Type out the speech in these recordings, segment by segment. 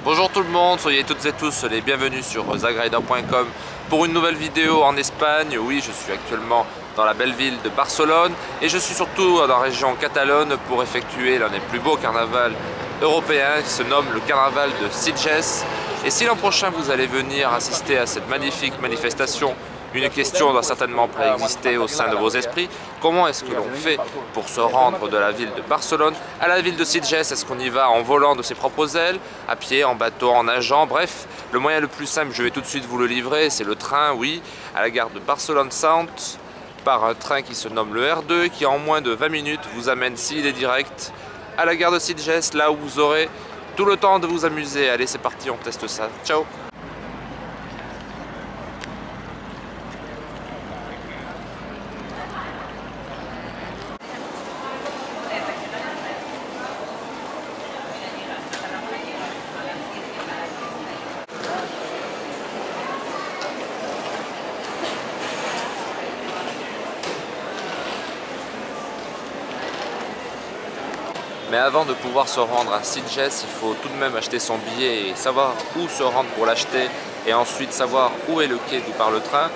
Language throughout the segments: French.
Bonjour tout le monde, soyez toutes et tous les bienvenus sur zagrider.com pour une nouvelle vidéo en Espagne. Oui, je suis actuellement dans la belle ville de Barcelone et je suis surtout dans la région Catalogne pour effectuer l'un des plus beaux carnavals européens qui se nomme le carnaval de Sitges. Et si l'an prochain vous allez venir assister à cette magnifique manifestation, une question doit certainement préexister au sein de vos esprits. Comment est-ce que l'on fait pour se rendre de la ville de Barcelone à la ville de Sitges? Est-ce qu'on y va en volant de ses propres ailes, à pied, en bateau, en nageant? Bref, le moyen le plus simple, je vais tout de suite vous le livrer, c'est le train, oui, à la gare de Barcelone Centre, par un train qui se nomme le R2, qui en moins de 20 minutes vous amène, s'il est direct, à la gare de Sitges, là où vous aurez tout le temps de vous amuser. Allez, c'est parti, on teste ça. Ciao! Mais avant de pouvoir se rendre à Sitges, il faut tout de même acheter son billet et savoir où se rendre pour l'acheter et ensuite savoir où est le quai d'où part le train.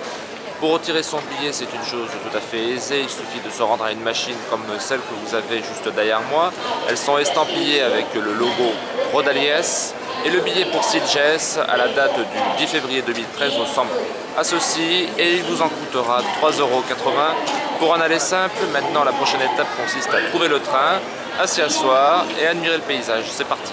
Pour retirer son billet, c'est une chose tout à fait aisée, il suffit de se rendre à une machine comme celle que vous avez juste derrière moi. Elles sont estampillées avec le logo Rodalies et le billet pour Sitges à la date du 10 février 2013 ressemble à ceci et il vous en coûtera 3,80 € pour un aller simple. Maintenant, la prochaine étape consiste à trouver le train, à s'y asseoir et admirer le paysage. C'est parti.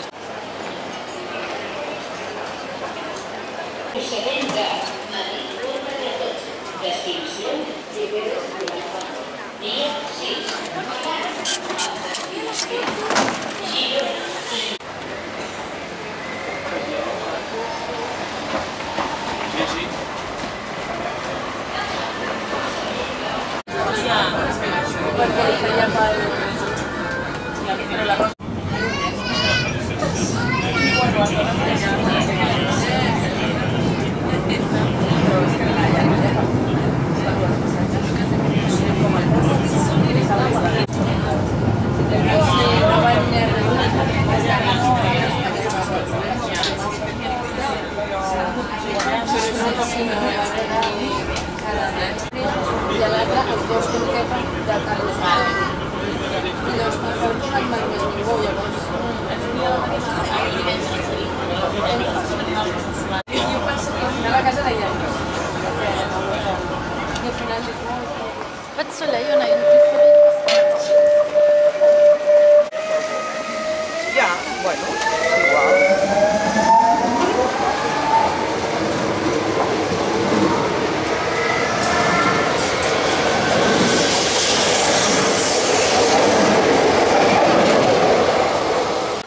Pas de soleil, on a une petite Ya, bueno, igual.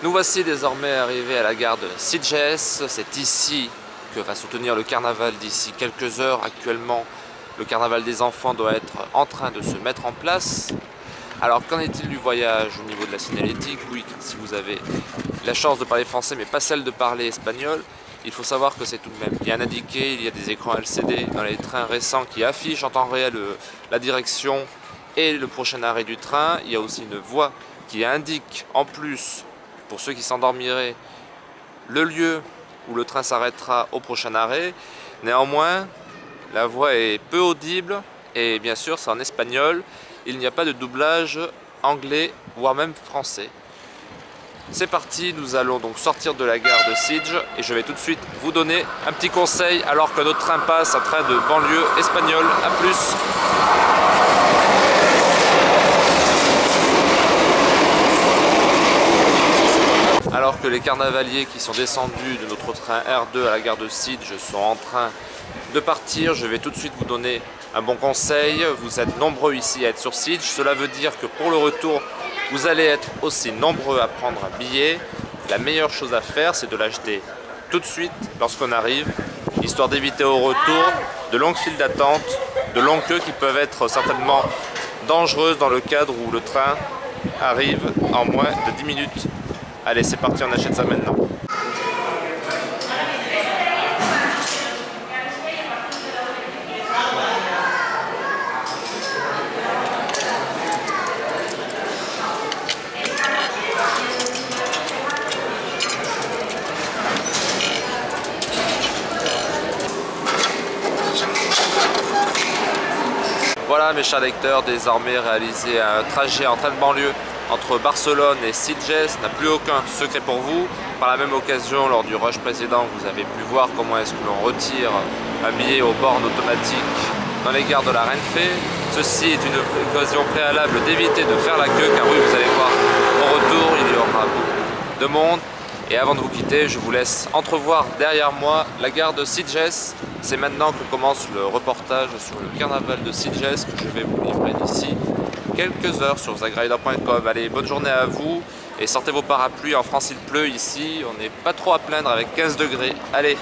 Nous voici désormais arrivés à la gare de Sitges. C'est ici que va se tenir le carnaval d'ici quelques heures. Actuellement, le carnaval des enfants doit être en train de se mettre en place. Alors qu'en est-il du voyage au niveau de la signalétique? Oui, si vous avez la chance de parler français mais pas celle de parler espagnol, il faut savoir que c'est tout de même bien indiqué. Il y a des écrans LCD dans les trains récents qui affichent en temps réel la direction et le prochain arrêt du train. Il y a aussi une voix qui indique en plus, pour ceux qui s'endormiraient, le lieu où le train s'arrêtera au prochain arrêt. Néanmoins, la voix est peu audible et bien sûr c'est en espagnol. Il n'y a pas de doublage anglais voire même français. C'est parti, nous allons donc sortir de la gare de Sitges et je vais tout de suite vous donner un petit conseil alors que notre train passe, un train de banlieue espagnole. A plus. Alors que les carnavaliers qui sont descendus de notre train R2 à la gare de Sitges sont en train de partir, je vais tout de suite vous donner un bon conseil. Vous êtes nombreux ici à être sur Sitges, cela veut dire que pour le retour, vous allez être aussi nombreux à prendre un billet. La meilleure chose à faire, c'est de l'acheter tout de suite lorsqu'on arrive, histoire d'éviter au retour de longues files d'attente, de longues queues qui peuvent être certainement dangereuses dans le cadre où le train arrive en moins de 10 minutes. Allez, c'est parti, on achète ça maintenant. voilà mes chers lecteurs, désormais réaliser un trajet en train de banlieue entre Barcelone et Sitges n'a plus aucun secret pour vous. Par la même occasion, lors du rush précédent, vous avez pu voir comment est-ce que l'on retire un billet aux bornes automatiques dans les gares de la Renfe. Ceci est une occasion préalable d'éviter de faire la queue, car oui, vous allez voir, au retour, il y aura beaucoup de monde. Et avant de vous quitter, je vous laisse entrevoir derrière moi la gare de Sitges. C'est maintenant que commence le reportage sur le carnaval de Sitges que je vais vous livrer d'ici quelques heures sur zagraïda.com. Allez, bonne journée à vous et sortez vos parapluies. En France, il pleut ici, on n'est pas trop à plaindre avec 15 degrés. Allez!